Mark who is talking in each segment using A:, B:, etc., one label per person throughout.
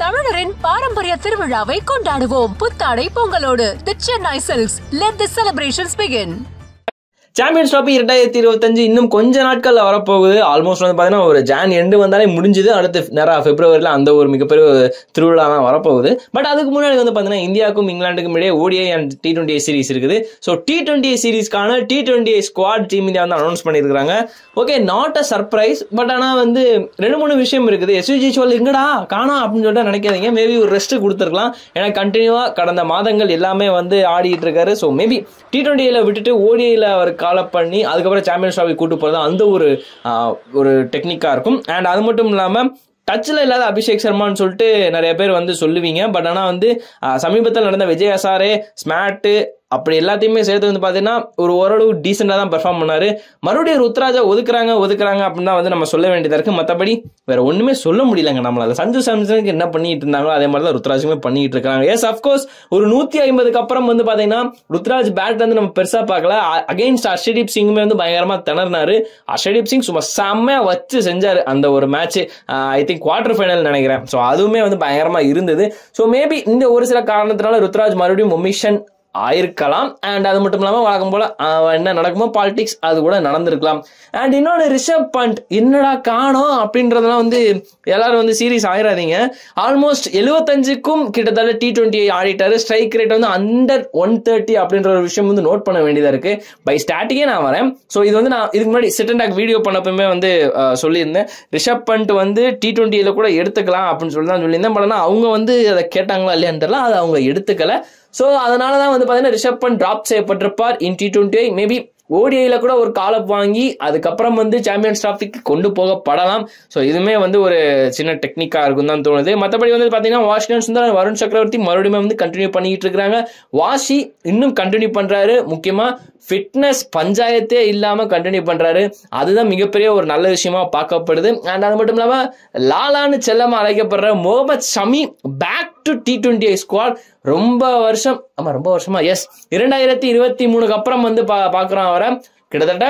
A: தமிழரின் பாரம்பரிய திருவிழாவை கொண்டாடுவோம். புத்தாடை பொங்கலோடு the Chennai silks. Let the celebrations begin.
B: Champions trophy 2025 இன்னும் கொஞ்ச நாட்கள்ல வரப்போகுது. ஆல்மோஸ்ட் வந்து பார்த்தீங்கன்னா ஒரு ஜான் எண்டு வந்தாலே முடிஞ்சுது. அடுத்து நேரம் பிப்ரவரியில் அந்த ஒரு மிகப்பெரிய திருவிழா தான் வரப்போகுது. பட் அதுக்கு முன்னாடி வந்து பார்த்தீங்கன்னா இந்தியாவுக்கும் இங்கிலாந்துக்கும் இடையே ODI அண்ட் T20 சீரிஸ் இருக்குது. So T20 சீரிஸ்க்கான T20 squad team India வந்து அனௌன்ஸ் பண்ணியிருக்காங்க. Okay, not a surprise. But ஆனால் வந்து 2-3 விஷயம் இருக்குது. SVG எங்கடா காணா அப்படின்னு சொல்லிட்டு நினைக்காதீங்க. மேபி ஒரு ரெஸ்ட் கொடுத்துருக்கலாம். ஏன்னா கண்டினியூவாக கடந்த மாதங்கள் எல்லாமே வந்து ஆடிட்டு இருக்காரு. ஸோ மேபி T20 விட்டுட்டு ODIயில் அவர் காலப் பண்ணி அதுக்கப்புறம் சாம்பியன்ஸ் ட்ராஃபி கூட்டு போறது அந்த ஒரு டெக்னிக்கா இருக்கும். அண்ட் அது மட்டும் இல்லாம டச்சில் இல்லாத அபிஷேக் சர்மான்னு சொல்லிட்டு நிறைய பேர் வந்து சொல்லுவீங்க. பட் ஆனால் வந்து சமீபத்தில் நடந்த விஜய் ஹசாரே, ஸ்மார்ட் அப்படி எல்லாத்தையுமே சேர்த்து வந்து பார்த்தீங்கன்னா ஒரு ஓரளவு டீசெண்டாக தான் பெர்ஃபார்ம் பண்ணாரு. மறுபடியும் ருத்ராஜா ஒதுக்குறாங்க அப்படின்னு தான் வந்து நம்ம சொல்ல வேண்டியதாக இருக்கு. மற்றபடி வேற ஒன்றுமே சொல்ல முடியலங்க நம்மளால. சஞ்சு சாம்சனுக்கு என்ன பண்ணிட்டு இருந்தாங்களோ அதே மாதிரி தான் ருத்ராஜுமே பண்ணிட்டு இருக்காங்க. எஸ், அஃப்கோர்ஸ் ஒரு 150க்கு அப்புறம் வந்து பார்த்தீங்கன்னா ருத்ராஜ் பேட் வந்து நம்ம பெருசாக பார்க்கல. அகைன்ஸ்ட் அர்ஷதீப் சிங்குமே வந்து பயங்கரமாக திணறினாரு. அர்ஷதீப் சிங் சும்மா செம்மையா வச்சு செஞ்சாரு அந்த ஒரு match. I think quarter final நினைக்கிறேன். ஸோ அதுவுமே வந்து பயங்கரமா இருந்தது. ஸோ மேபி இந்த ஒரு சில காரணத்தினால ருத்ராஜ் மறுபடியும் ஒமிஷன் ஆயிருக்கலாம். அண்ட் அது மட்டும் இல்லாமல் வழக்கம் போல என்ன நடக்குமோ பாலிடிக்ஸ் அது கூட நடந்திருக்கலாம். அண்ட் இன்னொன்று ரிஷப் பண்ட் என்னடா காணோம் அப்படின்றதெல்லாம் வந்து எல்லாரும் வந்து சீரியஸ் ஆயிடாதீங்க. ஆல்மோஸ்ட் 75க்கும் கிட்டத்தட்ட T20 ஆடிட்டாரு. ஸ்ட்ரைக் ரேட் வந்து அண்டர் 130 அப்படின்ற ஒரு விஷயம் வந்து நோட் பண்ண வேண்டியதா இருக்கு. பை ஸ்டாட்டிக்கே நான் வரேன். ஸோ இது வந்து நான் இதுக்கு முன்னாடி சிட் அண்ட் டாக் வீடியோ பண்ணப்பமே வந்து சொல்லியிருந்தேன். ரிஷப் பண்ட் வந்து T20 கூட எடுத்துக்கலாம் அப்படின்னு சொல்லி தான் சொல்லியிருந்தேன். பட் ஆனால் அவங்க வந்து அதை கேட்டாங்களா இல்லையான்னு தெரியல, அதை அவங்க எடுத்துக்கல. ஸோ அதனால தான் வந்து பார்த்தீங்கன்னா ரிஷப் பண்ட் டிராப் செய்யப்பட்டிருப்பார் இன் T20. மேபி ODIயில் கூட ஒரு காலப் வாங்கி அதுக்கப்புறம் வந்து சாம்பியன்ஸ் ட்ராஃபிக்கு கொண்டு போகப்படலாம். ஸோ இதுவுமே வந்து ஒரு சின்ன டெக்னிக்கா இருக்கும் தான் தோணுது. மற்றபடி வந்து பார்த்தீங்கன்னா வாஷிங்டன் சுந்தர், வருண் சக்கரவர்த்தி மறுபடியும் வந்து கண்டினியூ பண்ணிட்டு இருக்காங்க. வாஷி இன்னும் கண்டினியூ பண்றாரு. முக்கியமா ஃபிட்னஸ் பஞ்சாயத்தே இல்லாம கண்டினியூ பண்றாரு. அதுதான் மிகப்பெரிய ஒரு நல்ல விஷயமா பார்க்கப்படுது. அண்ட் அது மட்டும் இல்லாம லாலான்னு செல்லமா அழைக்கப்படுற Mohammed Shami back to T20 squad. ரொம்ப வருஷமா எஸ் 2023க்கு அப்புறம் வந்து பாக்குறோம் அவரை. கிட்டத்தட்ட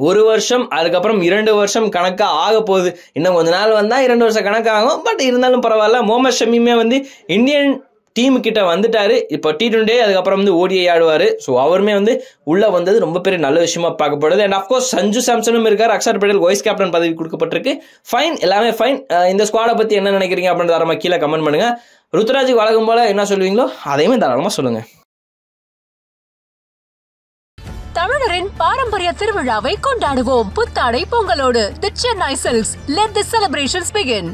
B: 1 வருஷம், அதுக்கப்புறம் 2 வருஷம் கணக்கா ஆக போகுது. இன்னும் கொஞ்ச நாள் வந்தா 2 வருஷம் கணக்காகும். பட் இருந்தாலும் பரவாயில்ல. முகமது ஷமியுமே வந்து இந்தியன் டீம் கிட்ட வந்துட்டாரு. இப்போ T20 அதுக்கப்புறம் வந்து ODI ஆடுவாரு. ஸோ அவருமே வந்து உள்ள வந்தது ரொம்ப பெரிய நல்ல விஷயமா பார்க்கப்படுது. அண்ட் அப்கோர்ஸ் சஞ்சு சாம்சனும் இருக்காரு. அக்ஷர் பட்டேல் வைஸ் கேப்டன் பதவி கொடுக்கப்பட்டிருக்கு. ஃபைன், எல்லாமே ஃபைன். இந்த ஸ்குவாடை பத்தி என்ன நினைக்கிறீங்க அப்படின்னு தாராளமா கீழே கமெண்ட் பண்ணுங்க. ருத்ராஜுக்கு வழக்கம் போல என்ன சொல்லுவீங்களோ அதையுமே தாராளமா சொல்லுங்க.
A: தமிழரின் பாரம்பரிய திருவிழாவை கொண்டாடுவோம். புத்தாடை பொங்கலோடு the Chennai silks. Let the celebrations begin.